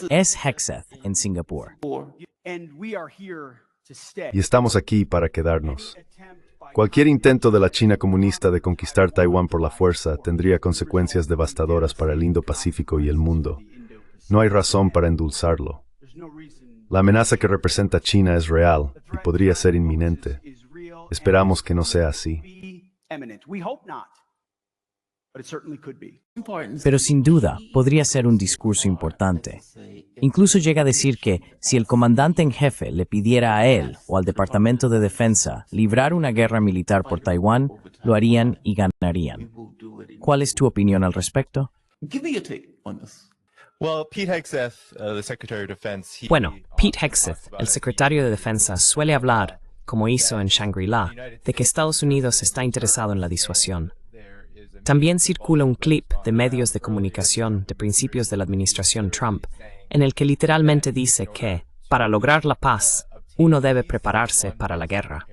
Es Hegseth en Singapur. Y estamos aquí para quedarnos. Cualquier intento de la China comunista de conquistar Taiwán por la fuerza tendría consecuencias devastadoras para el Indo-Pacífico y el mundo. No hay razón para endulzarlo. La amenaza que representa China es real y podría ser inminente. Esperamos que no sea así. Pero sin duda, podría ser un discurso importante. Incluso llega a decir que, si el comandante en jefe le pidiera a él o al Departamento de Defensa librar una guerra militar por Taiwán, lo harían y ganarían. ¿Cuál es tu opinión al respecto? Bueno, Pete Hegseth, el secretario de Defensa, suele hablar, como hizo en Shangri-La, de que Estados Unidos está interesado en la disuasión. También circula un clip de medios de comunicación de principios de la administración Trump, en el que literalmente dice que, para lograr la paz, uno debe prepararse para la guerra.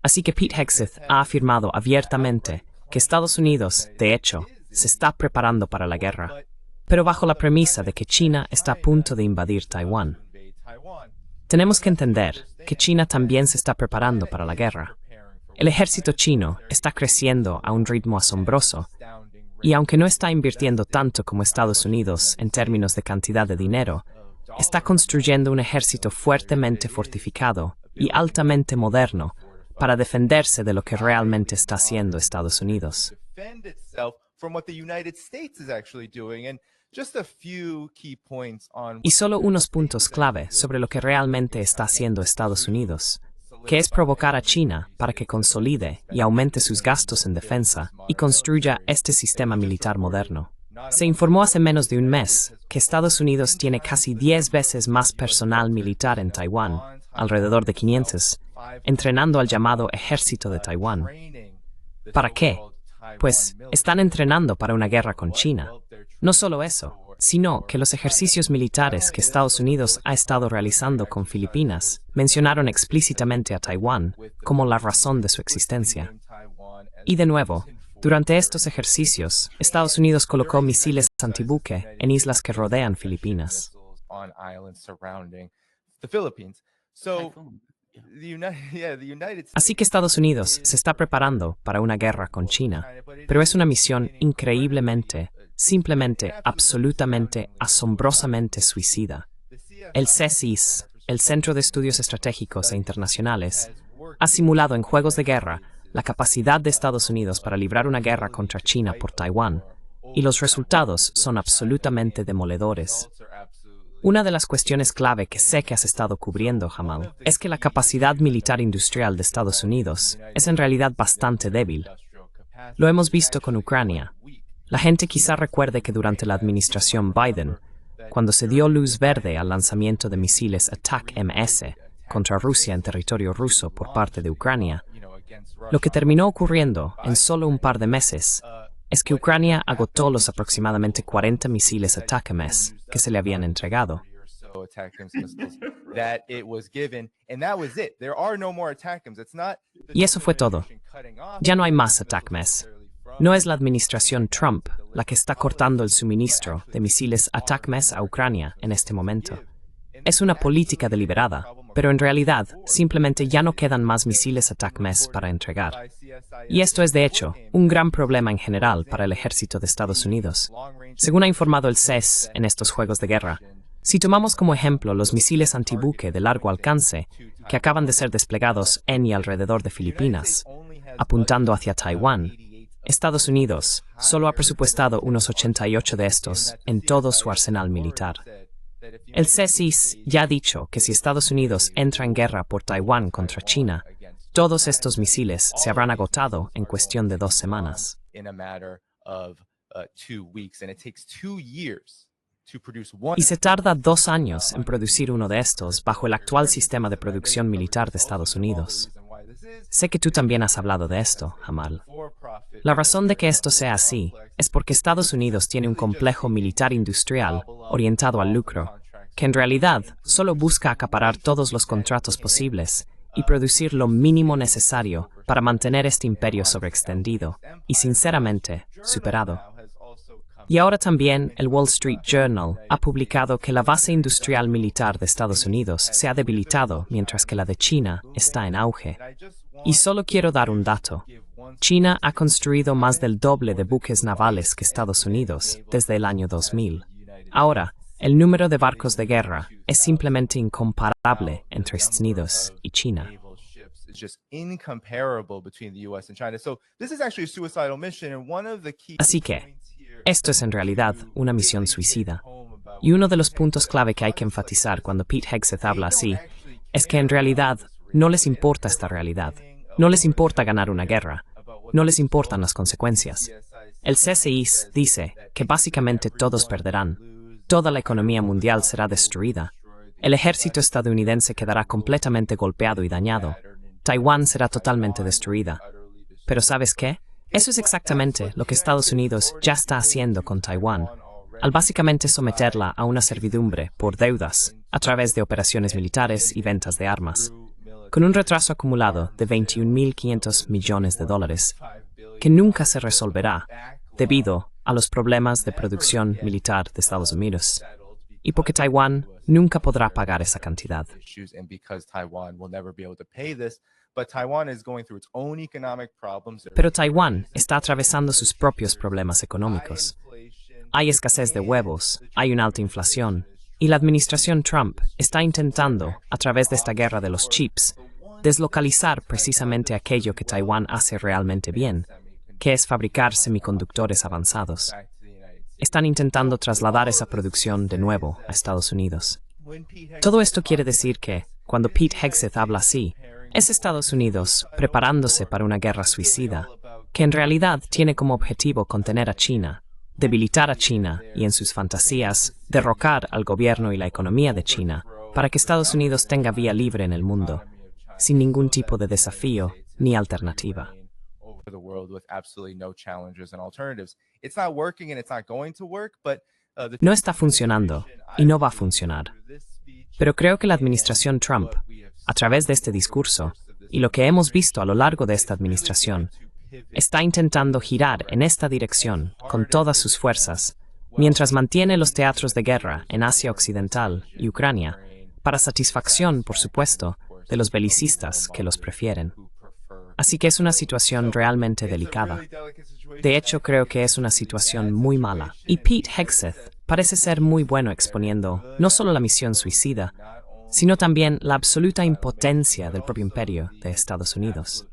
Así que Pete Hegseth ha afirmado abiertamente que Estados Unidos, de hecho, se está preparando para la guerra, pero bajo la premisa de que China está a punto de invadir Taiwán. Tenemos que entender que China también se está preparando para la guerra. El ejército chino está creciendo a un ritmo asombroso, y aunque no está invirtiendo tanto como Estados Unidos en términos de cantidad de dinero, está construyendo un ejército fuertemente fortificado y altamente moderno para defenderse de lo que realmente está haciendo Estados Unidos. Y solo unos puntos clave sobre lo que realmente está haciendo Estados Unidos, que es provocar a China para que consolide y aumente sus gastos en defensa y construya este sistema militar moderno. Se informó hace menos de un mes que Estados Unidos tiene casi 10 veces más personal militar en Taiwán, alrededor de 500, entrenando al llamado Ejército de Taiwán. ¿Para qué? Pues están entrenando para una guerra con China. No solo eso, sino que los ejercicios militares que Estados Unidos ha estado realizando con Filipinas mencionaron explícitamente a Taiwán como la razón de su existencia. Y de nuevo, durante estos ejercicios, Estados Unidos colocó misiles antibuque en islas que rodean Filipinas. Así que Estados Unidos se está preparando para una guerra con China, pero es una misión increíblemente, simplemente, absolutamente, asombrosamente suicida. El CSIS, el Centro de Estudios Estratégicos e Internacionales, ha simulado en juegos de guerra la capacidad de Estados Unidos para librar una guerra contra China por Taiwán, y los resultados son absolutamente demoledores. Una de las cuestiones clave que sé que has estado cubriendo, Jamal, es que la capacidad militar industrial de Estados Unidos es en realidad bastante débil. Lo hemos visto con Ucrania. La gente quizá recuerde que durante la administración Biden, cuando se dio luz verde al lanzamiento de misiles ATAK-MS contra Rusia en territorio ruso por parte de Ucrania, lo que terminó ocurriendo en solo un par de meses es que Ucrania agotó los aproximadamente 40 misiles ATACMS que se le habían entregado. Y eso fue todo. Ya no hay más ATACMS. No es la administración Trump la que está cortando el suministro de misiles ATACMS a Ucrania en este momento. Es una política deliberada, pero en realidad simplemente ya no quedan más misiles ATACMS para entregar. Y esto es, de hecho, un gran problema en general para el ejército de Estados Unidos. Según ha informado el CES en estos juegos de guerra, si tomamos como ejemplo los misiles antibuque de largo alcance que acaban de ser desplegados en y alrededor de Filipinas, apuntando hacia Taiwán, Estados Unidos solo ha presupuestado unos 88 de estos en todo su arsenal militar. El CSIS ya ha dicho que si Estados Unidos entra en guerra por Taiwán contra China, todos estos misiles se habrán agotado en cuestión de 2 semanas. Y se tarda 2 años en producir uno de estos bajo el actual sistema de producción militar de Estados Unidos. Sé que tú también has hablado de esto, Jamal. La razón de que esto sea así es porque Estados Unidos tiene un complejo militar industrial orientado al lucro, que en realidad solo busca acaparar todos los contratos posibles y producir lo mínimo necesario para mantener este imperio sobreextendido y, sinceramente, superado. Y ahora también el Wall Street Journal ha publicado que la base industrial militar de Estados Unidos se ha debilitado mientras que la de China está en auge. Y solo quiero dar un dato. China ha construido más del doble de buques navales que Estados Unidos desde el año 2000. Ahora, el número de barcos de guerra es simplemente incomparable entre Estados Unidos y China. Así que, esto es en realidad una misión suicida. Y uno de los puntos clave que hay que enfatizar cuando Pete Hegseth habla así es que en realidad no les importa esta realidad. No les importa ganar una guerra. No les importan las consecuencias. El CSI dice que básicamente todos perderán. Toda la economía mundial será destruida. El ejército estadounidense quedará completamente golpeado y dañado. Taiwán será totalmente destruida. Pero ¿sabes qué? Eso es exactamente lo que Estados Unidos ya está haciendo con Taiwán, al básicamente someterla a una servidumbre por deudas a través de operaciones militares y ventas de armas, con un retraso acumulado de 21.500 millones de dólares, que nunca se resolverá debido a los problemas de producción militar de Estados Unidos, y porque Taiwán nunca podrá pagar esa cantidad. Pero Taiwán está atravesando sus propios problemas económicos. Hay escasez de huevos, hay una alta inflación, y la administración Trump está intentando, a través de esta guerra de los chips, deslocalizar precisamente aquello que Taiwán hace realmente bien, que es fabricar semiconductores avanzados. Están intentando trasladar esa producción de nuevo a Estados Unidos. Todo esto quiere decir que, cuando Pete Hegseth habla así, es Estados Unidos preparándose para una guerra suicida, que en realidad tiene como objetivo contener a China, debilitar a China y, en sus fantasías, derrocar al gobierno y la economía de China para que Estados Unidos tenga vía libre en el mundo, sin ningún tipo de desafío ni alternativa. No está funcionando y no va a funcionar. Pero creo que la administración Trump, a través de este discurso, y lo que hemos visto a lo largo de esta administración, está intentando girar en esta dirección con todas sus fuerzas, mientras mantiene los teatros de guerra en Asia Occidental y Ucrania, para satisfacción, por supuesto, de los belicistas que los prefieren. Así que es una situación realmente delicada. De hecho, creo que es una situación muy mala. Y Pete Hegseth parece ser muy bueno exponiendo no solo la misión suicida, sino también la absoluta impotencia del propio imperio de Estados Unidos.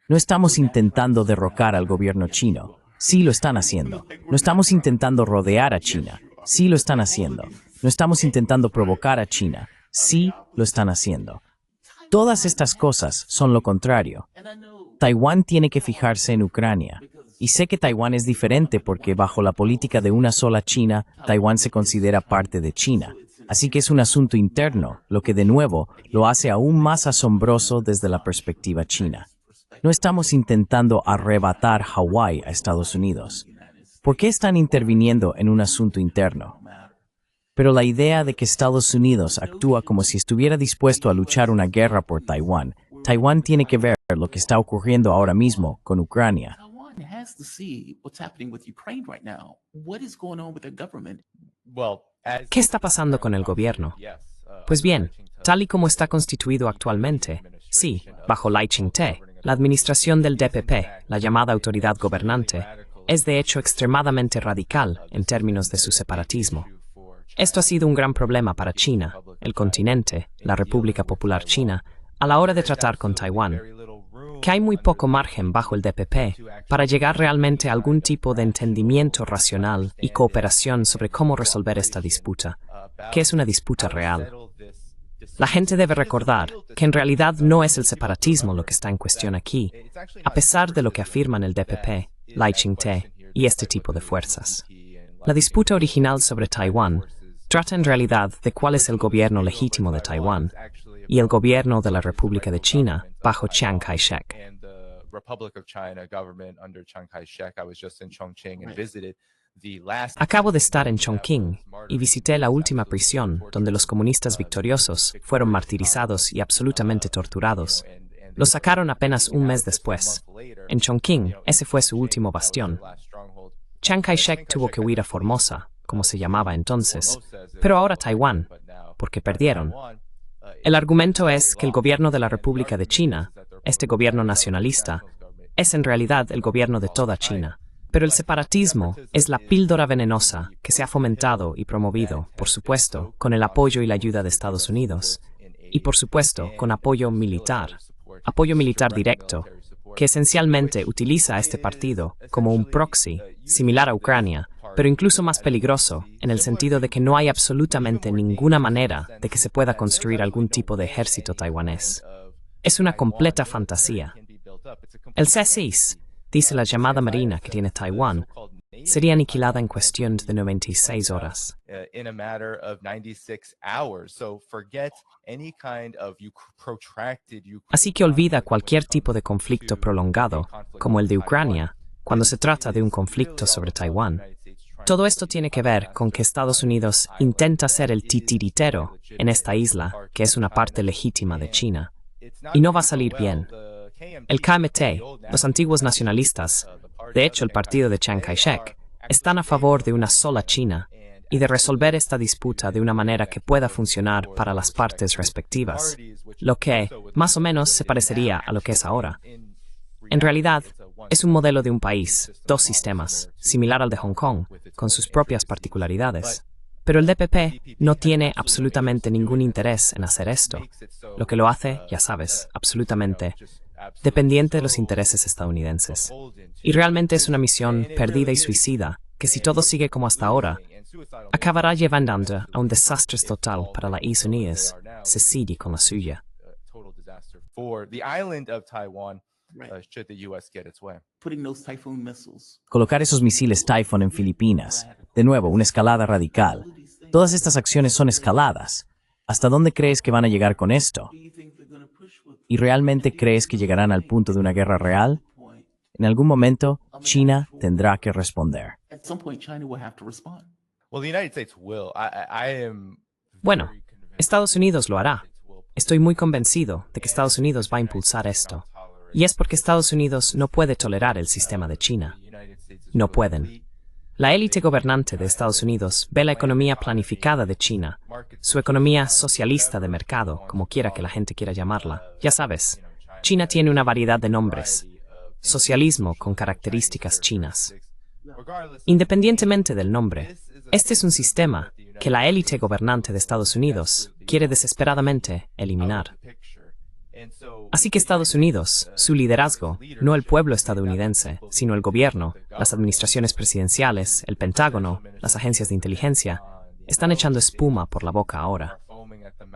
No estamos intentando derrocar al gobierno chino. Sí lo están haciendo. No estamos intentando rodear a China. Sí lo están haciendo. No estamos intentando provocar a China. Sí lo están haciendo. Todas estas cosas son lo contrario. Taiwán tiene que fijarse en Ucrania. Y sé que Taiwán es diferente porque bajo la política de una sola China, Taiwán se considera parte de China. Así que es un asunto interno, lo que de nuevo lo hace aún más asombroso desde la perspectiva china. No estamos intentando arrebatar Hawái a Estados Unidos. ¿Por qué están interviniendo en un asunto interno? Pero la idea de que Estados Unidos actúa como si estuviera dispuesto a luchar una guerra por Taiwán, Taiwán tiene que ver lo que está ocurriendo ahora mismo con Ucrania. ¿Qué está pasando con el gobierno? Pues bien, tal y como está constituido actualmente, sí, bajo Lai Ching-te, la administración del DPP, la llamada autoridad gobernante, es de hecho extremadamente radical en términos de su separatismo. Esto ha sido un gran problema para China, el continente, la República Popular China, a la hora de tratar con Taiwán, que hay muy poco margen bajo el DPP para llegar realmente a algún tipo de entendimiento racional y cooperación sobre cómo resolver esta disputa, que es una disputa real. La gente debe recordar que en realidad no es el separatismo lo que está en cuestión aquí, a pesar de lo que afirman el DPP, Lai Ching-te y este tipo de fuerzas. La disputa original sobre Taiwán trata en realidad de cuál es el gobierno legítimo de Taiwán y el gobierno de la República de China bajo Chiang Kai-shek. Acabo de estar en Chongqing y visité la última prisión donde los comunistas victoriosos fueron martirizados y absolutamente torturados, Lo sacaron apenas un mes después. En Chongqing, ese fue su último bastión. Chiang Kai-shek tuvo que huir a Formosa, como se llamaba entonces, pero ahora Taiwán, porque perdieron. El argumento es que el gobierno de la República de China, este gobierno nacionalista, es en realidad el gobierno de toda China. Pero el separatismo es la píldora venenosa que se ha fomentado y promovido, por supuesto, con el apoyo y la ayuda de Estados Unidos, y por supuesto con apoyo militar directo, que esencialmente utiliza a este partido como un proxy, similar a Ucrania, pero incluso más peligroso, en el sentido de que no hay absolutamente ninguna manera de que se pueda construir algún tipo de ejército taiwanés. Es una completa fantasía. El C-6, dice la llamada marina que tiene Taiwán, sería aniquilada en cuestión de 96 horas. Así que olvida cualquier tipo de conflicto prolongado, como el de Ucrania, cuando se trata de un conflicto sobre Taiwán. Todo esto tiene que ver con que Estados Unidos intenta ser el titiritero en esta isla, que es una parte legítima de China. Y no va a salir bien. El KMT, los antiguos nacionalistas, de hecho el partido de Chiang Kai-shek, están a favor de una sola China y de resolver esta disputa de una manera que pueda funcionar para las partes respectivas, lo que, más o menos, se parecería a lo que es ahora. En realidad, es un modelo de un país, dos sistemas, similar al de Hong Kong, con sus propias particularidades. Pero el DPP no tiene absolutamente ningún interés en hacer esto, lo que lo hace, ya sabes, absolutamente dependiente de los intereses estadounidenses. Y realmente es una misión perdida y suicida, que si todo sigue como hasta ahora, acabará llevando a un desastre total para la Isla Unidas, se sigue con la suya. Colocar esos misiles Typhoon en Filipinas. De nuevo, una escalada radical. Todas estas acciones son escaladas. ¿Hasta dónde crees que van a llegar con esto? ¿Y realmente crees que llegarán al punto de una guerra real? En algún momento, China tendrá que responder. Bueno, Estados Unidos lo hará. Estoy muy convencido de que Estados Unidos va a impulsar esto. Y es porque Estados Unidos no puede tolerar el sistema de China. No pueden. La élite gobernante de Estados Unidos ve la economía planificada de China, su economía socialista de mercado, como quiera que la gente quiera llamarla. Ya sabes, China tiene una variedad de nombres. Socialismo con características chinas. Independientemente del nombre, este es un sistema que la élite gobernante de Estados Unidos quiere desesperadamente eliminar. Así que Estados Unidos, su liderazgo, no el pueblo estadounidense, sino el gobierno, las administraciones presidenciales, el Pentágono, las agencias de inteligencia, están echando espuma por la boca ahora.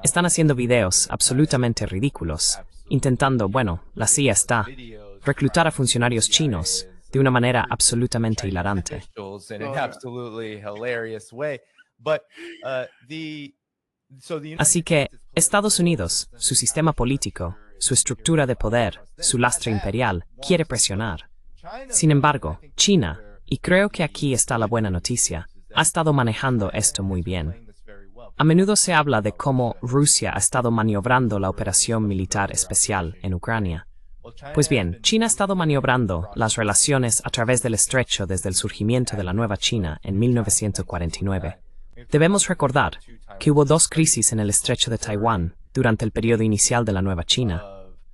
Están haciendo videos absolutamente ridículos, intentando, la CIA está, reclutar a funcionarios chinos de una manera absolutamente hilarante. Así que Estados Unidos, su sistema político, su estructura de poder, su lastre imperial, quiere presionar. Sin embargo, China, y creo que aquí está la buena noticia, ha estado manejando esto muy bien. A menudo se habla de cómo Rusia ha estado maniobrando la operación militar especial en Ucrania. Pues bien, China ha estado maniobrando las relaciones a través del estrecho desde el surgimiento de la Nueva China en 1949. Debemos recordar que hubo dos crisis en el estrecho de Taiwán durante el periodo inicial de la Nueva China,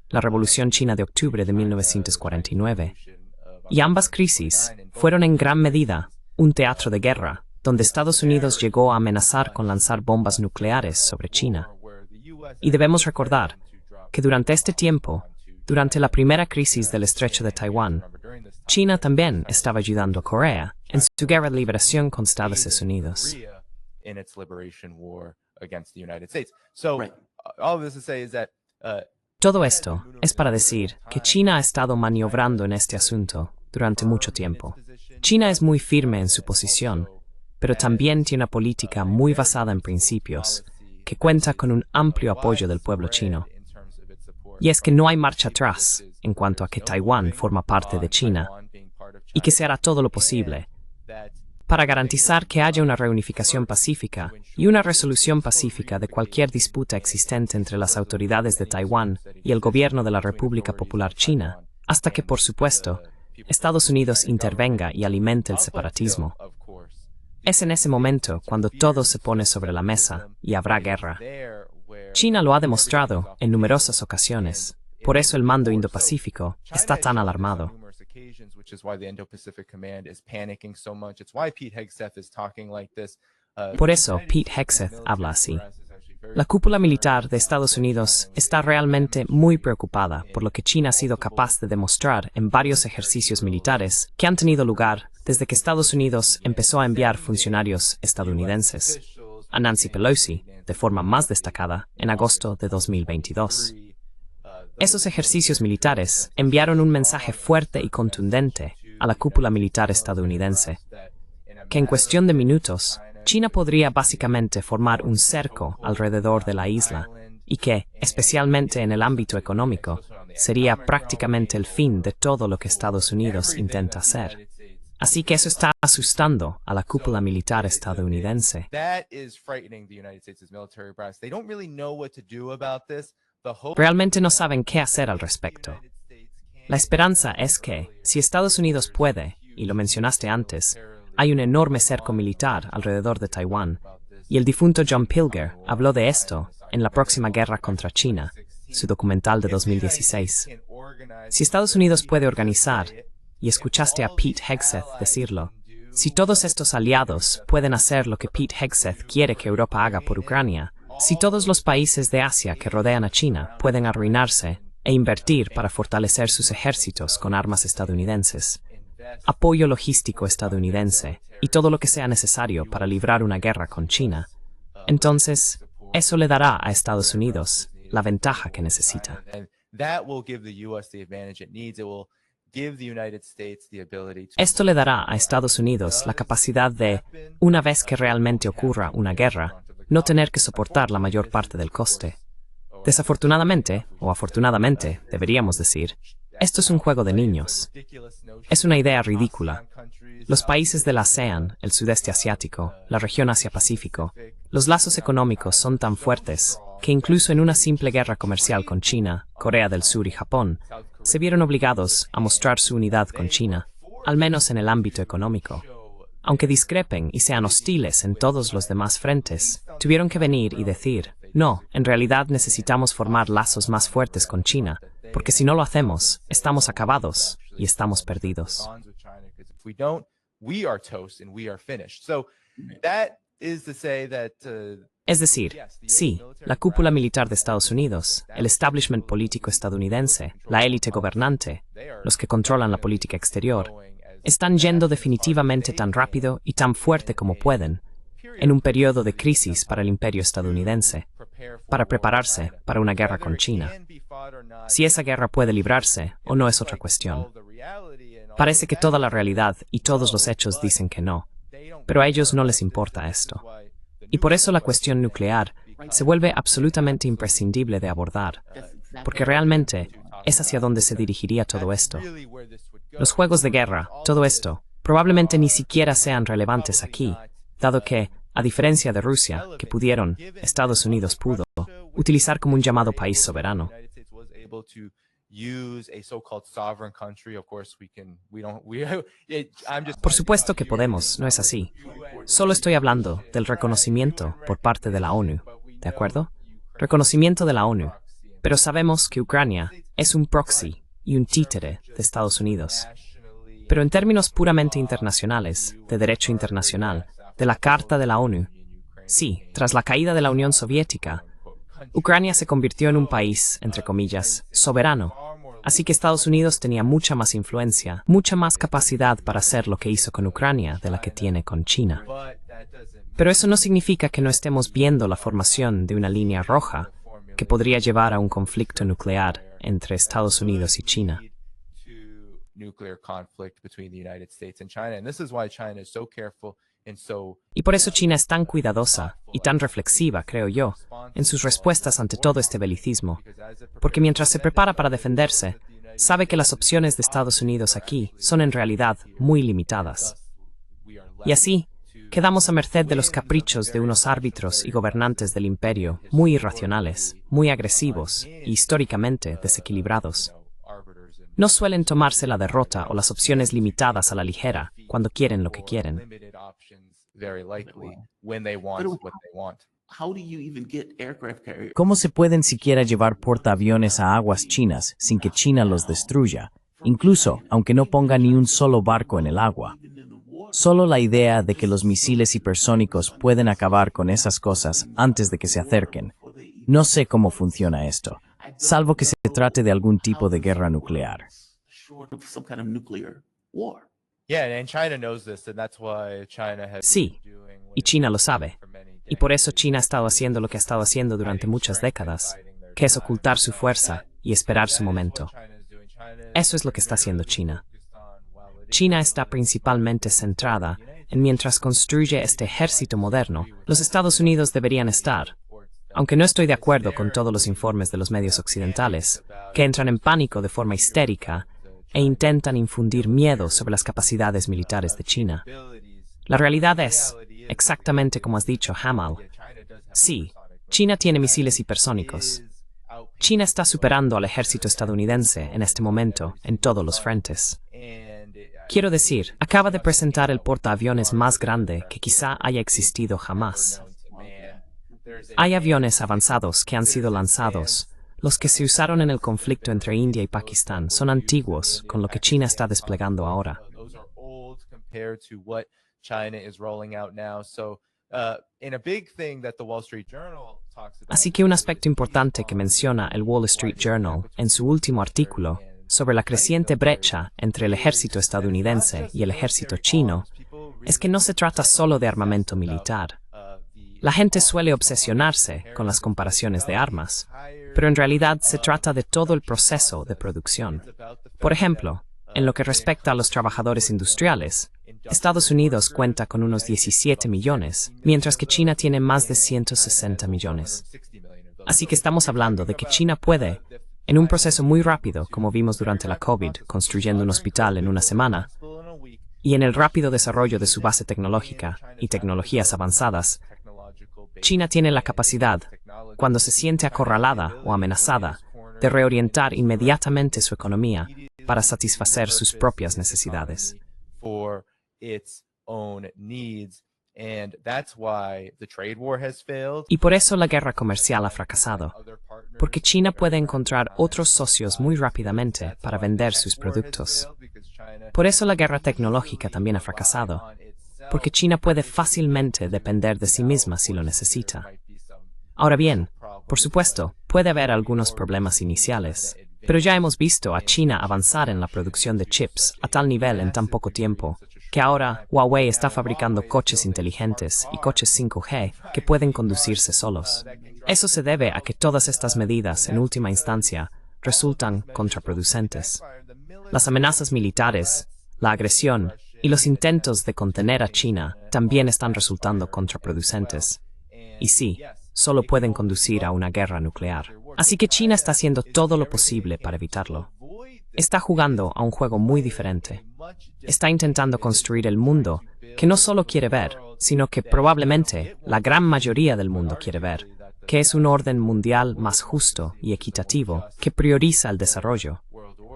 la Revolución China de octubre de 1949, y ambas crisis fueron en gran medida un teatro de guerra, donde Estados Unidos llegó a amenazar con lanzar bombas nucleares sobre China. Y debemos recordar que durante este tiempo, durante la primera crisis del estrecho de Taiwán, China también estaba ayudando a Corea en su guerra de liberación con Estados Unidos. Todo esto es para decir que China ha estado maniobrando en este asunto durante mucho tiempo. China es muy firme en su posición, pero también tiene una política muy basada en principios, que cuenta con un amplio apoyo del pueblo chino. Y es que no hay marcha atrás en cuanto a que Taiwán forma parte de China, y que se hará todo lo posible para garantizar que haya una reunificación pacífica y una resolución pacífica de cualquier disputa existente entre las autoridades de Taiwán y el gobierno de la República Popular China, hasta que, por supuesto, Estados Unidos intervenga y alimente el separatismo. Es en ese momento cuando todo se pone sobre la mesa y habrá guerra. China lo ha demostrado en numerosas ocasiones. Por eso el Mando Indo-Pacífico está tan alarmado. Por eso Pete Hegseth habla así. La cúpula militar de Estados Unidos está realmente muy preocupada por lo que China ha sido capaz de demostrar en varios ejercicios militares que han tenido lugar desde que Estados Unidos empezó a enviar funcionarios estadounidenses. A Nancy Pelosi, de forma más destacada, en agosto de 2022. Esos ejercicios militares enviaron un mensaje fuerte y contundente a la cúpula militar estadounidense, que en cuestión de minutos, China podría básicamente formar un cerco alrededor de la isla y que, especialmente en el ámbito económico, sería prácticamente el fin de todo lo que Estados Unidos intenta hacer. Así que eso está asustando a la cúpula militar estadounidense. Realmente no saben qué hacer al respecto. La esperanza es que, si Estados Unidos puede, y lo mencionaste antes, hay un enorme cerco militar alrededor de Taiwán, y el difunto John Pilger habló de esto en La próxima guerra contra China, su documental de 2016. Si Estados Unidos puede organizar, y escuchaste a Pete Hegseth decirlo, si todos estos aliados pueden hacer lo que Pete Hegseth quiere que Europa haga por Ucrania, si todos los países de Asia que rodean a China pueden arruinarse e invertir para fortalecer sus ejércitos con armas estadounidenses, apoyo logístico estadounidense y todo lo que sea necesario para librar una guerra con China, entonces eso le dará a Estados Unidos la ventaja que necesita. Esto le dará a Estados Unidos la capacidad de, una vez que realmente ocurra una guerra, no tener que soportar la mayor parte del coste. Desafortunadamente, o afortunadamente, deberíamos decir, esto es un juego de niños. Es una idea ridícula. Los países de la ASEAN, el sudeste asiático, la región Asia-Pacífico, los lazos económicos son tan fuertes que incluso en una simple guerra comercial con China, Corea del Sur y Japón, se vieron obligados a mostrar su unidad con China, al menos en el ámbito económico. Aunque discrepen y sean hostiles en todos los demás frentes, tuvieron que venir y decir, no, en realidad necesitamos formar lazos más fuertes con China, porque si no lo hacemos, estamos acabados y estamos perdidos. Es decir, sí, la cúpula militar de Estados Unidos, el establishment político estadounidense, la élite gobernante, los que controlan la política exterior, están yendo definitivamente tan rápido y tan fuerte como pueden, en un periodo de crisis para el imperio estadounidense, para prepararse para una guerra con China. Si esa guerra puede librarse o no es otra cuestión. Parece que toda la realidad y todos los hechos dicen que no, pero a ellos no les importa esto. Y por eso la cuestión nuclear se vuelve absolutamente imprescindible de abordar, porque realmente es hacia donde se dirigiría todo esto. Los juegos de guerra, todo esto, probablemente ni siquiera sean relevantes aquí, dado que, a diferencia de Rusia, que pudieron, Estados Unidos pudo, utilizar como un llamado país soberano. Por supuesto que podemos, no es así. Solo estoy hablando del reconocimiento por parte de la ONU, ¿de acuerdo? Reconocimiento de la ONU. Pero sabemos que Ucrania es un proxy y un títere de Estados Unidos. Pero en términos puramente internacionales, de derecho internacional, de la Carta de la ONU, sí, tras la caída de la Unión Soviética, Ucrania se convirtió en un país, entre comillas, soberano. Así que Estados Unidos tenía mucha más influencia, mucha más capacidad para hacer lo que hizo con Ucrania de la que tiene con China. Pero eso no significa que no estemos viendo la formación de una línea roja que podría llevar a un conflicto nuclear entre Estados Unidos y China. Y por eso China es tan cuidadosa y tan reflexiva, creo yo, en sus respuestas ante todo este belicismo, porque mientras se prepara para defenderse, sabe que las opciones de Estados Unidos aquí son en realidad muy limitadas. Y así, quedamos a merced de los caprichos de unos árbitros y gobernantes del imperio muy irracionales, muy agresivos y históricamente desequilibrados. No suelen tomarse la derrota o las opciones limitadas a la ligera cuando quieren lo que quieren. ¿Cómo se pueden siquiera llevar portaaviones a aguas chinas sin que China los destruya, incluso aunque no ponga ni un solo barco en el agua? Solo la idea de que los misiles hipersónicos pueden acabar con esas cosas antes de que se acerquen. No sé cómo funciona esto, salvo que se trate de algún tipo de guerra nuclear. Sí, y China lo sabe. Y por eso China ha estado haciendo lo que ha estado haciendo durante muchas décadas, que es ocultar su fuerza y esperar su momento. Eso es lo que está haciendo China. China está principalmente centrada en mientras construye este ejército moderno, los Estados Unidos deberían estar. Aunque no estoy de acuerdo con todos los informes de los medios occidentales, que entran en pánico de forma histérica e intentan infundir miedo sobre las capacidades militares de China. La realidad es, exactamente como has dicho, Hamal. Sí, China tiene misiles hipersónicos. China está superando al ejército estadounidense en este momento en todos los frentes. Quiero decir, acaba de presentar el portaaviones más grande que quizá haya existido jamás. Hay aviones avanzados que han sido lanzados. Los que se usaron en el conflicto entre India y Pakistán son antiguos con lo que China está desplegando ahora. Así que un aspecto importante que menciona el Wall Street Journal en su último artículo sobre la creciente brecha entre el ejército estadounidense y el ejército chino es que no se trata solo de armamento militar. La gente suele obsesionarse con las comparaciones de armas, pero en realidad se trata de todo el proceso de producción. Por ejemplo, en lo que respecta a los trabajadores industriales, Estados Unidos cuenta con unos 17 millones, mientras que China tiene más de 160 millones. Así que estamos hablando de que China puede, en un proceso muy rápido, como vimos durante la COVID, construyendo un hospital en una semana, y en el rápido desarrollo de su base tecnológica y tecnologías avanzadas, China tiene la capacidad, cuando se siente acorralada o amenazada, de reorientar inmediatamente su economía para satisfacer sus propias necesidades. Y por eso la guerra comercial ha fracasado, porque China puede encontrar otros socios muy rápidamente para vender sus productos. Por eso la guerra tecnológica también ha fracasado, porque China puede fácilmente depender de sí misma si lo necesita. Ahora bien, por supuesto, puede haber algunos problemas iniciales, pero ya hemos visto a China avanzar en la producción de chips a tal nivel en tan poco tiempo, que ahora Huawei está fabricando coches inteligentes y coches 5G que pueden conducirse solos. Eso se debe a que todas estas medidas, en última instancia, resultan contraproducentes. Las amenazas militares, la agresión y los intentos de contener a China también están resultando contraproducentes. Y sí, solo pueden conducir a una guerra nuclear. Así que China está haciendo todo lo posible para evitarlo. Está jugando a un juego muy diferente. Está intentando construir el mundo que no solo quiere ver, sino que probablemente la gran mayoría del mundo quiere ver, que es un orden mundial más justo y equitativo que prioriza el desarrollo,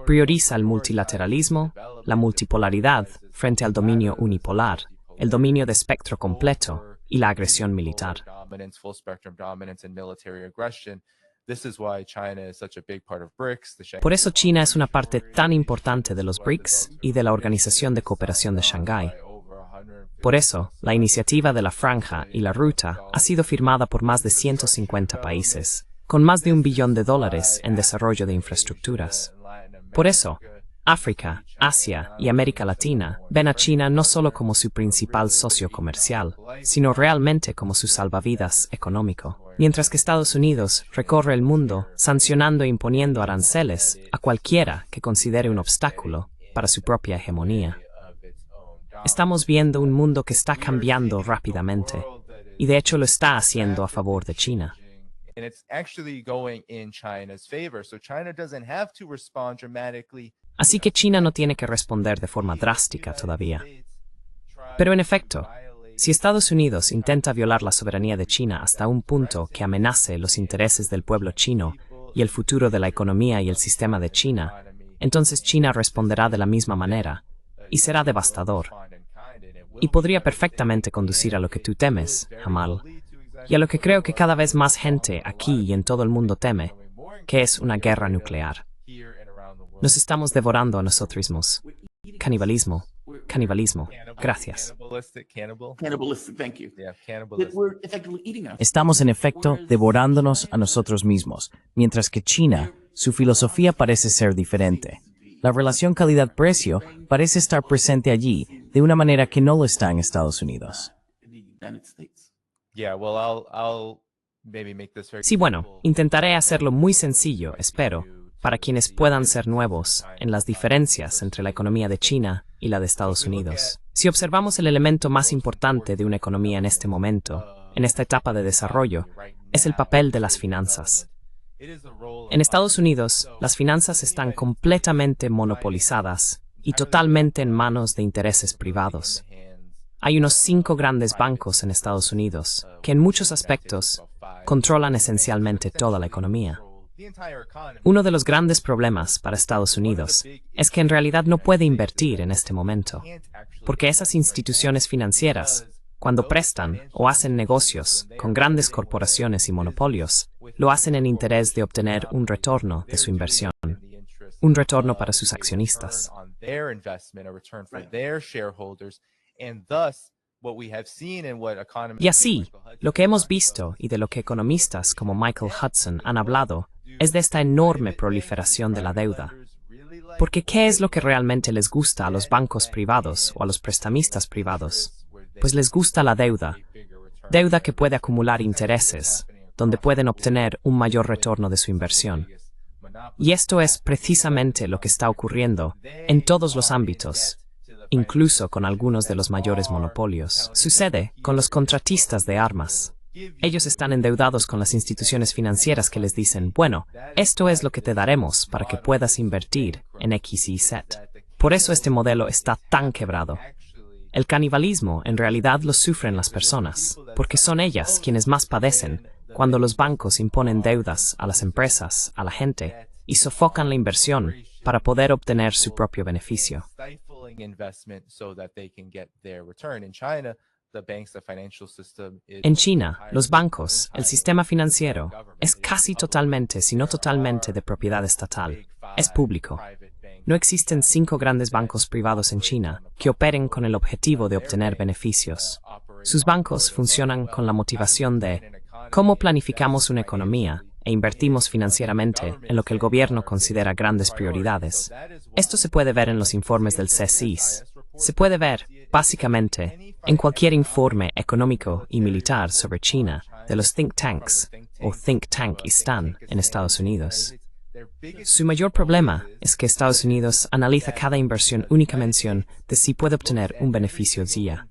prioriza el multilateralismo, la multipolaridad frente al dominio unipolar, el dominio de espectro completo y la agresión militar. Por eso China es una parte tan importante de los BRICS y de la Organización de Cooperación de Shanghái. Por eso, la iniciativa de la Franja y la Ruta ha sido firmada por más de 150 países, con más de $1 billón en desarrollo de infraestructuras. Por eso, África, Asia y América Latina ven a China no solo como su principal socio comercial, sino realmente como su salvavidas económico, mientras que Estados Unidos recorre el mundo sancionando e imponiendo aranceles a cualquiera que considere un obstáculo para su propia hegemonía. Estamos viendo un mundo que está cambiando rápidamente, y de hecho lo está haciendo a favor de China. Así que China no tiene que responder de forma drástica todavía. Pero en efecto, si Estados Unidos intenta violar la soberanía de China hasta un punto que amenace los intereses del pueblo chino y el futuro de la economía y el sistema de China, entonces China responderá de la misma manera, y será devastador. Y podría perfectamente conducir a lo que tú temes, Jamal, y a lo que creo que cada vez más gente aquí y en todo el mundo teme, que es una guerra nuclear. Nos estamos devorando a nosotros mismos. Canibalismo. Canibalismo. Gracias. Cannibalistic, thank you. That we're effectively eating us. Estamos en efecto devorándonos a nosotros mismos, mientras que China, su filosofía parece ser diferente. La relación calidad-precio parece estar presente allí de una manera que no lo está en Estados Unidos. In the United States. Sí, bueno, intentaré hacerlo muy sencillo, espero, para quienes puedan ser nuevos en las diferencias entre la economía de China y la de Estados Unidos. Si observamos el elemento más importante de una economía en este momento, en esta etapa de desarrollo, es el papel de las finanzas. En Estados Unidos, las finanzas están completamente monopolizadas y totalmente en manos de intereses privados. Hay unos 5 grandes bancos en Estados Unidos que en muchos aspectos controlan esencialmente toda la economía. Uno de los grandes problemas para Estados Unidos es que en realidad no puede invertir en este momento, porque esas instituciones financieras, cuando prestan o hacen negocios con grandes corporaciones y monopolios, lo hacen en interés de obtener un retorno de su inversión, un retorno para sus accionistas. Y así, lo que hemos visto y de lo que economistas como Michael Hudson han hablado es de esta enorme proliferación de la deuda. Porque ¿qué es lo que realmente les gusta a los bancos privados o a los prestamistas privados? Pues les gusta la deuda, deuda que puede acumular intereses, donde pueden obtener un mayor retorno de su inversión. Y esto es precisamente lo que está ocurriendo en todos los ámbitos, incluso con algunos de los mayores monopolios. Sucede con los contratistas de armas. Ellos están endeudados con las instituciones financieras que les dicen, bueno, esto es lo que te daremos para que puedas invertir en X y Z. Por eso este modelo está tan quebrado. El canibalismo en realidad lo sufren las personas, porque son ellas quienes más padecen cuando los bancos imponen deudas a las empresas, a la gente, y sofocan la inversión para poder obtener su propio beneficio. En China, los bancos, el sistema financiero, es casi totalmente, si no totalmente, de propiedad estatal. Es público. No existen 5 grandes bancos privados en China que operen con el objetivo de obtener beneficios. Sus bancos funcionan con la motivación de cómo planificamos una economía e invertimos financieramente en lo que el gobierno considera grandes prioridades. Esto se puede ver en los informes del CSIS. Se puede ver, básicamente, en cualquier informe económico y militar sobre China de los think tanks o think tankistan en Estados Unidos. Su mayor problema es que Estados Unidos analiza cada inversión únicamente de si puede obtener un beneficio día.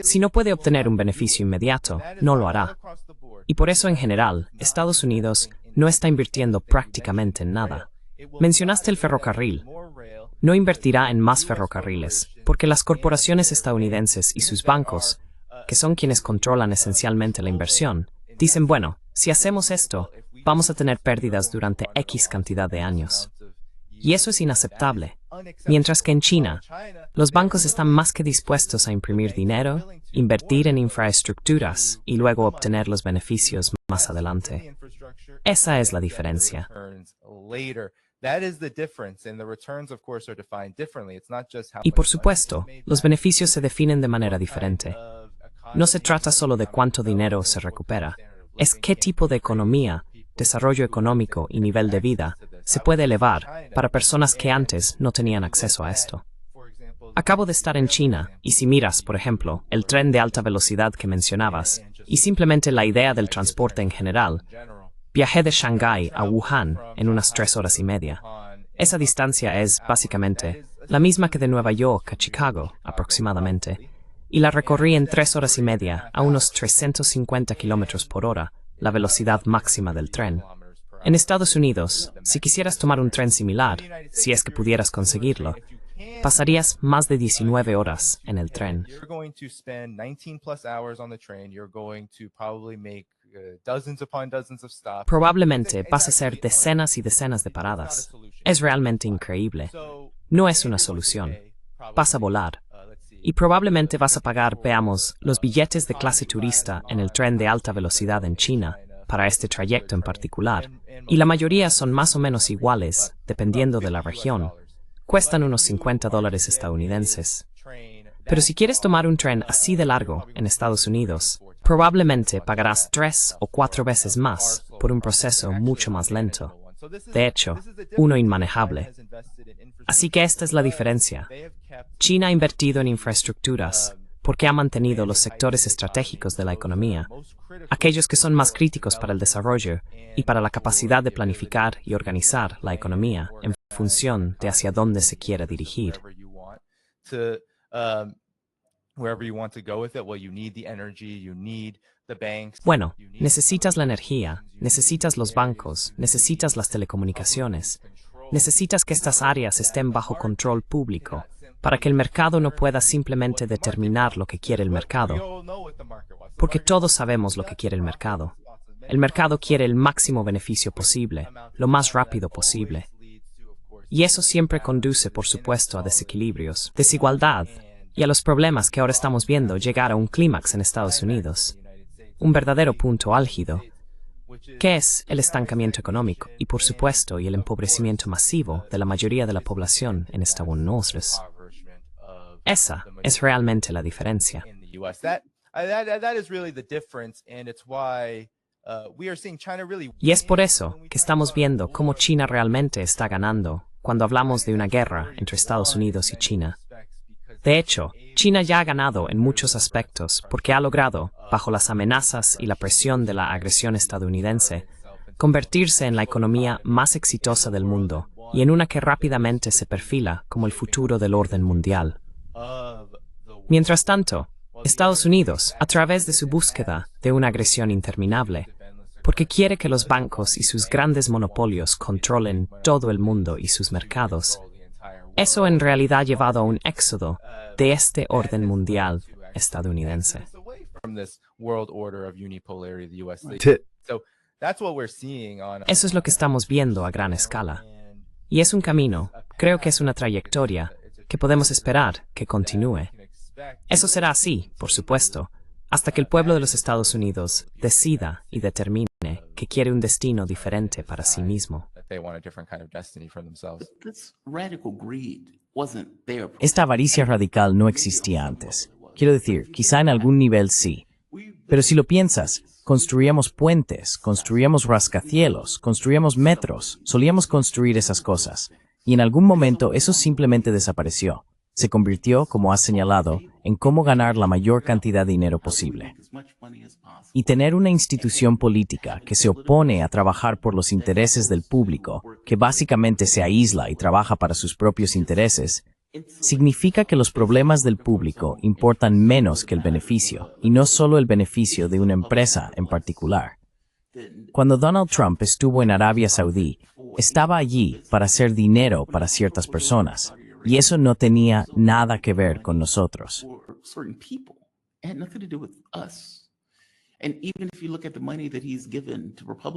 Si no puede obtener un beneficio inmediato, no lo hará. Y por eso, en general, Estados Unidos no está invirtiendo prácticamente en nada. Mencionaste el ferrocarril. No invertirá en más ferrocarriles, porque las corporaciones estadounidenses y sus bancos, que son quienes controlan esencialmente la inversión, dicen, bueno, si hacemos esto, vamos a tener pérdidas durante X cantidad de años. Y eso es inaceptable. Mientras que en China, los bancos están más que dispuestos a imprimir dinero, invertir en infraestructuras y luego obtener los beneficios más adelante. Esa es la diferencia. Y por supuesto, los beneficios se definen de manera diferente. No se trata solo de cuánto dinero se recupera, es qué tipo de economía, desarrollo económico y nivel de vida se puede elevar para personas que antes no tenían acceso a esto. Acabo de estar en China, y si miras, por ejemplo, el tren de alta velocidad que mencionabas, y simplemente la idea del transporte en general, viajé de Shanghái a Wuhan en unas 3 horas y media. Esa distancia es, básicamente, la misma que de Nueva York a Chicago, aproximadamente, y la recorrí en 3 horas y media a unos 350 kilómetros por hora, la velocidad máxima del tren. En Estados Unidos, si quisieras tomar un tren similar, si es que pudieras conseguirlo, pasarías más de 19 horas en el tren. Probablemente vas a hacer decenas y decenas de paradas. Es realmente increíble. No es una solución. Vas a volar. Y probablemente vas a pagar, veamos, los billetes de clase turista en el tren de alta velocidad en China, para este trayecto en particular, y la mayoría son más o menos iguales, dependiendo de la región. Cuestan unos $50 estadounidenses. Pero si quieres tomar un tren así de largo en Estados Unidos, probablemente pagarás 3 o 4 veces más por un proceso mucho más lento. De hecho, uno inmanejable. Así que esta es la diferencia. China ha invertido en infraestructuras porque ha mantenido los sectores estratégicos de la economía, aquellos que son más críticos para el desarrollo y para la capacidad de planificar y organizar la economía en función de hacia dónde se quiera dirigir. Bueno, necesitas la energía, necesitas los bancos, necesitas las telecomunicaciones, necesitas que estas áreas estén bajo control público, para que el mercado no pueda simplemente determinar lo que quiere el mercado. Porque todos sabemos lo que quiere el mercado. El mercado quiere el máximo beneficio posible, lo más rápido posible. Y eso siempre conduce, por supuesto, a desequilibrios, desigualdad, y a los problemas que ahora estamos viendo llegar a un clímax en Estados Unidos. Un verdadero punto álgido, que es el estancamiento económico y, por supuesto, y el empobrecimiento masivo de la mayoría de la población en Estados Unidos. Esa es realmente la diferencia. Y es por eso que estamos viendo cómo China realmente está ganando cuando hablamos de una guerra entre Estados Unidos y China. De hecho, China ya ha ganado en muchos aspectos porque ha logrado, bajo las amenazas y la presión de la agresión estadounidense, convertirse en la economía más exitosa del mundo y en una que rápidamente se perfila como el futuro del orden mundial. Mientras tanto, Estados Unidos, a través de su búsqueda de una agresión interminable, porque quiere que los bancos y sus grandes monopolios controlen todo el mundo y sus mercados, eso en realidad ha llevado a un éxodo de este orden mundial estadounidense. Eso es lo que estamos viendo a gran escala. Y es un camino, creo que es una trayectoria, que podemos esperar que continúe. Eso será así, por supuesto, hasta que el pueblo de los Estados Unidos decida y determine que quiere un destino diferente para sí mismo. Esta avaricia radical no existía antes. Quiero decir, quizá en algún nivel sí. Pero si lo piensas, construíamos puentes, construíamos rascacielos, construíamos metros, solíamos construir esas cosas. Y en algún momento eso simplemente desapareció. Se convirtió, como has señalado, en cómo ganar la mayor cantidad de dinero posible. Y tener una institución política que se opone a trabajar por los intereses del público, que básicamente se aísla y trabaja para sus propios intereses, significa que los problemas del público importan menos que el beneficio, y no solo el beneficio de una empresa en particular. Cuando Donald Trump estuvo en Arabia Saudí, estaba allí para hacer dinero para ciertas personas, y eso no tenía nada que ver con nosotros.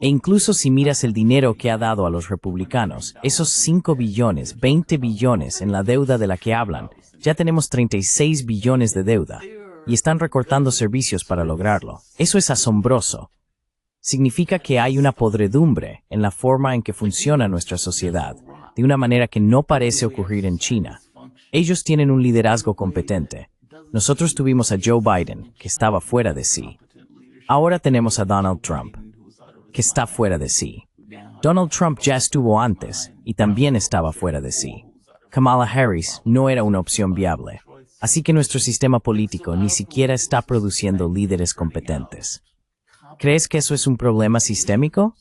E incluso si miras el dinero que ha dado a los republicanos, esos 5 billones, 20 billones en la deuda de la que hablan, ya tenemos 36 billones de deuda, y están recortando servicios para lograrlo. Eso es asombroso. Significa que hay una podredumbre en la forma en que funciona nuestra sociedad, de una manera que no parece ocurrir en China. Ellos tienen un liderazgo competente. Nosotros tuvimos a Joe Biden, que estaba fuera de sí. Ahora tenemos a Donald Trump, que está fuera de sí. Donald Trump ya estuvo antes y también estaba fuera de sí. Kamala Harris no era una opción viable. Así que nuestro sistema político ni siquiera está produciendo líderes competentes. ¿Crees que eso es un problema sistémico?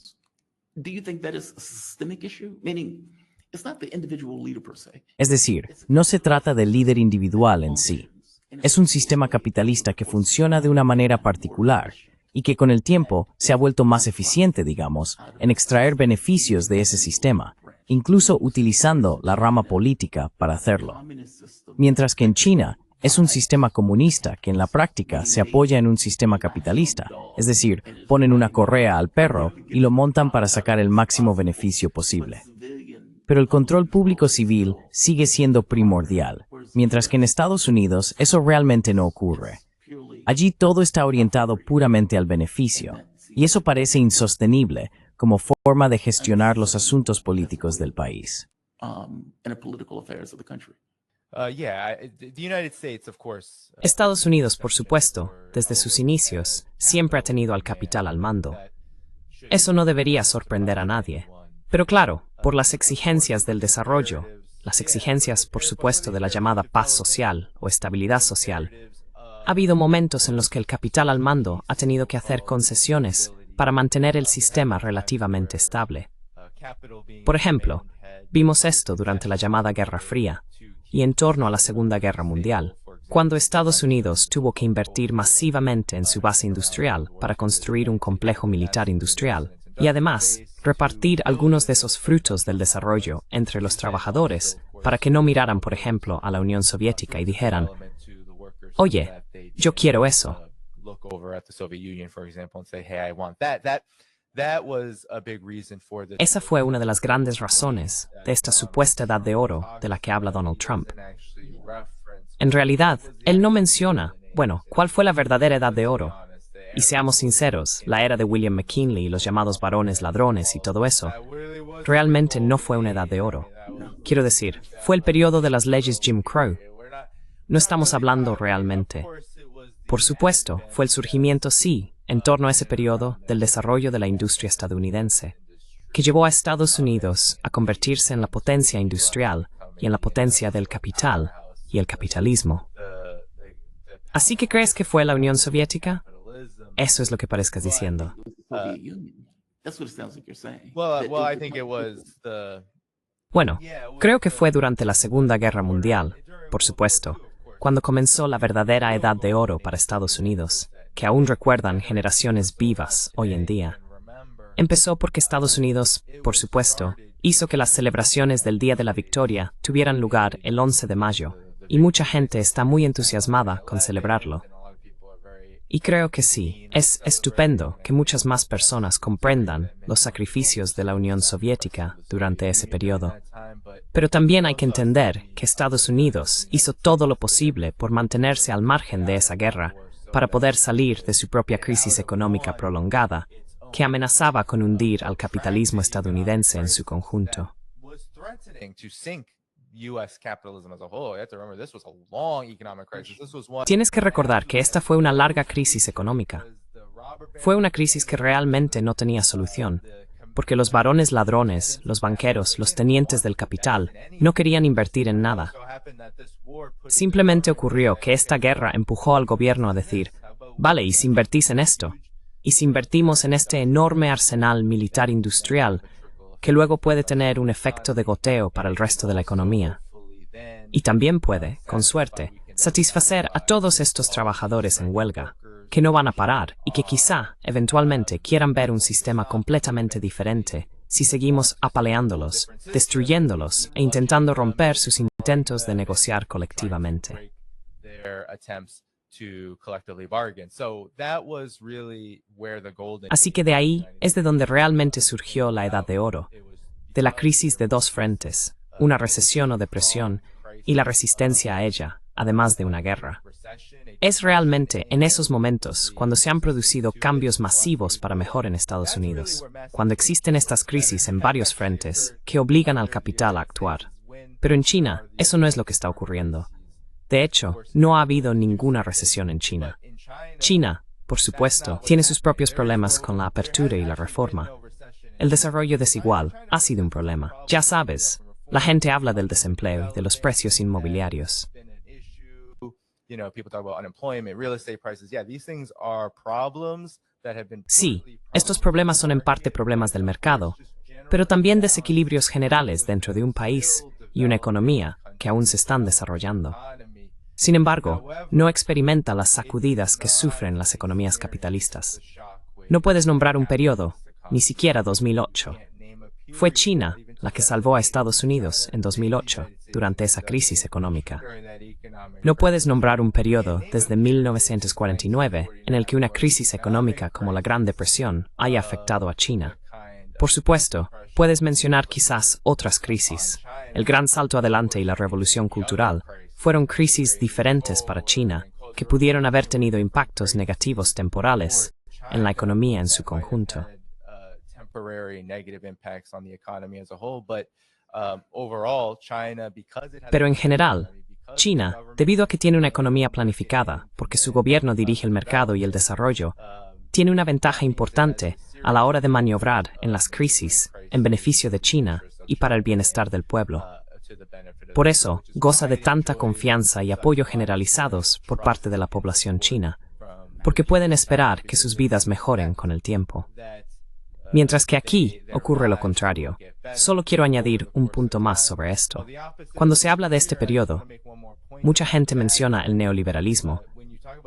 Es decir, no se trata del líder individual en sí. Es un sistema capitalista que funciona de una manera particular, y que con el tiempo se ha vuelto más eficiente, digamos, en extraer beneficios de ese sistema, incluso utilizando la rama política para hacerlo. Mientras que en China es un sistema comunista que en la práctica se apoya en un sistema capitalista, es decir, ponen una correa al perro y lo montan para sacar el máximo beneficio posible. Pero el control público civil sigue siendo primordial, mientras que en Estados Unidos eso realmente no ocurre. Allí todo está orientado puramente al beneficio, y eso parece insostenible como forma de gestionar los asuntos políticos del país. Estados Unidos, por supuesto, desde sus inicios, siempre ha tenido al capital al mando. Eso no debería sorprender a nadie. Pero claro, por las exigencias del desarrollo, las exigencias, por supuesto, de la llamada paz social o estabilidad social, ha habido momentos en los que el capital al mando ha tenido que hacer concesiones para mantener el sistema relativamente estable. Por ejemplo, vimos esto durante la llamada Guerra Fría y en torno a la Segunda Guerra Mundial, cuando Estados Unidos tuvo que invertir masivamente en su base industrial para construir un complejo militar industrial y además repartir algunos de esos frutos del desarrollo entre los trabajadores para que no miraran, por ejemplo, a la Unión Soviética y dijeran: oye, yo quiero eso. Esa fue una de las grandes razones de esta supuesta edad de oro de la que habla Donald Trump. En realidad, él no menciona, cuál fue la verdadera edad de oro. Y seamos sinceros, la era de William McKinley y los llamados varones ladrones y todo eso, realmente no fue una edad de oro. Quiero decir, fue el periodo de las leyes Jim Crow. No estamos hablando realmente. Por supuesto, fue el surgimiento, sí, en torno a ese periodo del desarrollo de la industria estadounidense, que llevó a Estados Unidos a convertirse en la potencia industrial y en la potencia del capital y el capitalismo. ¿Así que crees que fue la Unión Soviética? Eso es lo que parezcas diciendo. Bueno, creo que fue durante la Segunda Guerra Mundial, por supuesto, cuando comenzó la verdadera edad de oro para Estados Unidos, que aún recuerdan generaciones vivas hoy en día. Empezó porque Estados Unidos, por supuesto, hizo que las celebraciones del Día de la Victoria tuvieran lugar el 11 de mayo, y mucha gente está muy entusiasmada con celebrarlo. Y creo que sí, es estupendo que muchas más personas comprendan los sacrificios de la Unión Soviética durante ese periodo. Pero también hay que entender que Estados Unidos hizo todo lo posible por mantenerse al margen de esa guerra para poder salir de su propia crisis económica prolongada, que amenazaba con hundir al capitalismo estadounidense en su conjunto. Tienes que recordar que esta fue una larga crisis económica. Fue una crisis que realmente no tenía solución, porque los varones ladrones, los banqueros, los tenientes del capital, no querían invertir en nada. Simplemente ocurrió que esta guerra empujó al gobierno a decir: vale, ¿y si invertís en esto? ¿Y si invertimos en este enorme arsenal militar industrial que luego puede tener un efecto de goteo para el resto de la economía? Y también puede, con suerte, satisfacer a todos estos trabajadores en huelga, que no van a parar y que quizá, eventualmente, quieran ver un sistema completamente diferente si seguimos apaleándolos, destruyéndolos e intentando romper sus intentos de negociar colectivamente. Así que de ahí es de donde realmente surgió la Edad de Oro, de la crisis de dos frentes, una recesión o depresión, y la resistencia a ella, además de una guerra. Es realmente en esos momentos cuando se han producido cambios masivos para mejor en Estados Unidos, cuando existen estas crisis en varios frentes que obligan al capital a actuar. Pero en China, eso no es lo que está ocurriendo. De hecho, no ha habido ninguna recesión en China. China, por supuesto, tiene sus propios problemas con la apertura y la reforma. El desarrollo desigual ha sido un problema. Ya sabes, la gente habla del desempleo y de los precios inmobiliarios. Sí, estos problemas son en parte problemas del mercado, pero también desequilibrios generales dentro de un país y una economía que aún se están desarrollando. Sin embargo, no experimenta las sacudidas que sufren las economías capitalistas. No puedes nombrar un periodo, ni siquiera 2008. Fue China la que salvó a Estados Unidos en 2008 durante esa crisis económica. No puedes nombrar un periodo desde 1949 en el que una crisis económica como la Gran Depresión haya afectado a China. Por supuesto, puedes mencionar quizás otras crisis. El gran salto adelante y la revolución cultural fueron crisis diferentes para China que pudieron haber tenido impactos negativos temporales en la economía en su conjunto. Pero en general, China, debido a que tiene una economía planificada, porque su gobierno dirige el mercado y el desarrollo, tiene una ventaja importante a la hora de maniobrar en las crisis en beneficio de China y para el bienestar del pueblo. Por eso, goza de tanta confianza y apoyo generalizados por parte de la población china, porque pueden esperar que sus vidas mejoren con el tiempo. Mientras que aquí ocurre lo contrario. Solo quiero añadir un punto más sobre esto. Cuando se habla de este periodo, mucha gente menciona el neoliberalismo.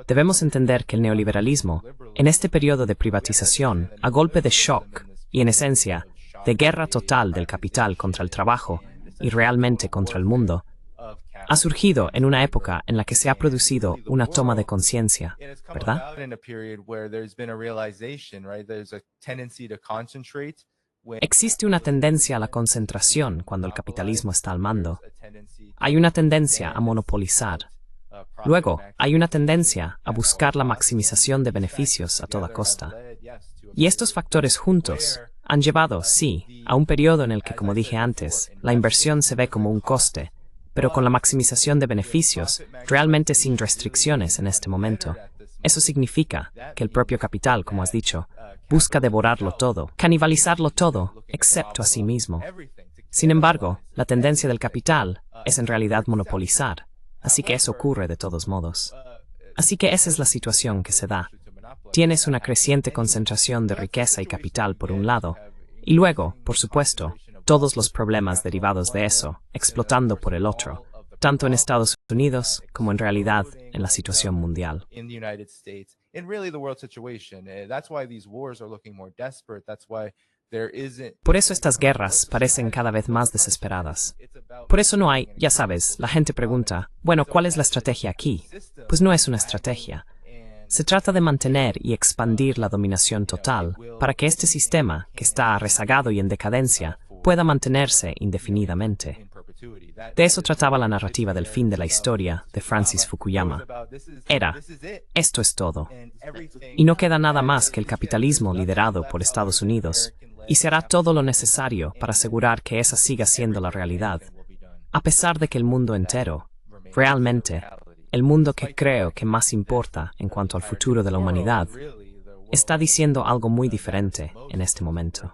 Debemos entender que el neoliberalismo, en este periodo de privatización, a golpe de shock y en esencia, de guerra total del capital contra el trabajo y realmente contra el mundo, ha surgido en una época en la que se ha producido una toma de conciencia, ¿verdad? Existe una tendencia a la concentración cuando el capitalismo está al mando. Hay una tendencia a monopolizar. Luego, hay una tendencia a buscar la maximización de beneficios a toda costa. Y estos factores juntos han llevado, sí, a un periodo en el que, como dije antes, la inversión se ve como un coste, pero con la maximización de beneficios, realmente sin restricciones en este momento. Eso significa que el propio capital, como has dicho, busca devorarlo todo, canibalizarlo todo, excepto a sí mismo. Sin embargo, la tendencia del capital es en realidad monopolizar, así que eso ocurre de todos modos. Así que esa es la situación que se da. Tienes una creciente concentración de riqueza y capital por un lado, y luego, por supuesto, todos los problemas derivados de eso, explotando por el otro, tanto en Estados Unidos como en realidad en la situación mundial. Por eso estas guerras parecen cada vez más desesperadas. Por eso no hay, ya sabes, la gente pregunta, bueno, ¿cuál es la estrategia aquí? Pues no es una estrategia. Se trata de mantener y expandir la dominación total para que este sistema, que está rezagado y en decadencia, pueda mantenerse indefinidamente. De eso trataba la narrativa del fin de la historia de Francis Fukuyama. Era, esto es todo. Y no queda nada más que el capitalismo liderado por Estados Unidos, y se hará todo lo necesario para asegurar que esa siga siendo la realidad, a pesar de que el mundo entero, realmente, el mundo que creo que más importa en cuanto al futuro de la humanidad, está diciendo algo muy diferente en este momento.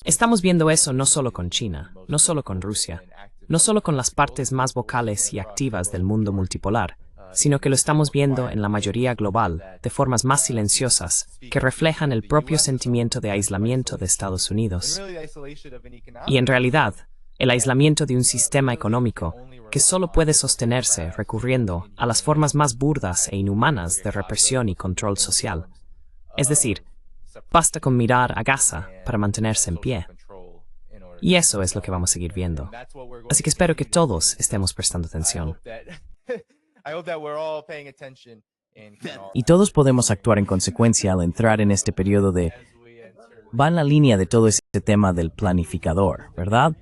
Estamos viendo eso no solo con China, no solo con Rusia, no solo con las partes más vocales y activas del mundo multipolar, sino que lo estamos viendo en la mayoría global, de formas más silenciosas, que reflejan el propio sentimiento de aislamiento de Estados Unidos. Y en realidad, el aislamiento de un sistema económico que solo puede sostenerse recurriendo a las formas más burdas e inhumanas de represión y control social. Es decir, basta con mirar a Gaza para mantenerse en pie. Y eso es lo que vamos a seguir viendo. Así que espero que todos estemos prestando atención. Y todos podemos actuar en consecuencia al entrar en este periodo de... Va en la línea de todo ese tema del planificador, ¿verdad?